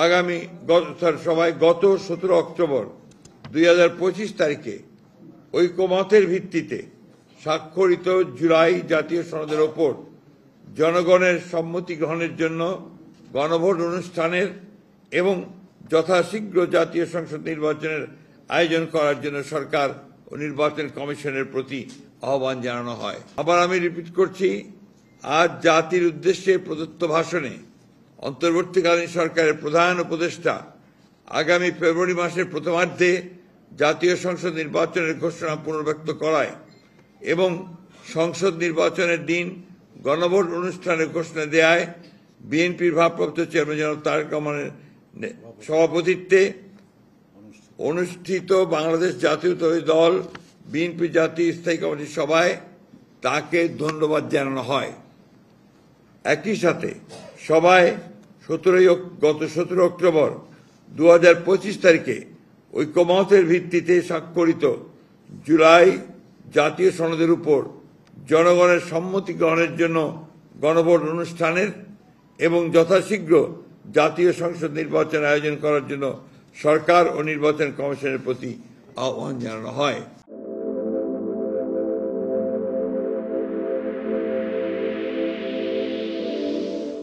আগামী সভায় গত 17 অক্টোবর 2025 তারিখে ঐকমত্যের ভিত্তিতে স্বাক্ষরিত জুলাই জাতীয় সনদের ওপর জনগণের সম্মতি গ্রহণের জন্য গণভোট অনুষ্ঠানের এবং যথাশীঘ্র জাতীয় সংসদ নির্বাচনের আয়োজন করার জন্য সরকার ও নির্বাচন কমিশনের প্রতি আহ্বান জানানো হয়। আবার আমি রিপিট করছি, আজ জাতির উদ্দেশ্যে প্রদত্ত ভাষণে অন্তর্বর্তীকালীন সরকারের প্রধান উপদেষ্টা আগামী ফেব্রুয়ারি মাসের প্রথমার্ধে জাতীয় সংসদ নির্বাচনের ঘোষণা পুনর্ব্যক্ত করায় এবং সংসদ নির্বাচনের দিন গণভোট অনুষ্ঠানের ঘোষণা দেয়ায় বিএনপির ভারপ্রাপ্ত চেয়ারম্যান জনাব তারেক রহমানের সভাপতিত্বে অনুষ্ঠিত বাংলাদেশ জাতীয়তাবাদী দল বিএনপি জাতীয় স্থায়ী কমিটির সভায় তাকে ধন্যবাদ জানানো হয়। একই সাথে সভায় গত 17 অক্টোবর 2025 তারিখে ঐকমত্যের ভিত্তিতে স্বাক্ষরিত জুলাই জাতীয় সনদের উপর জনগণের সম্মতি গ্রহণের জন্য গণভোট অনুষ্ঠানের এবং যথাশীঘ্র জাতীয় সংসদ নির্বাচন আয়োজন করার জন্য সরকার ও নির্বাচন কমিশনের প্রতি আহ্বান জানানো হয়।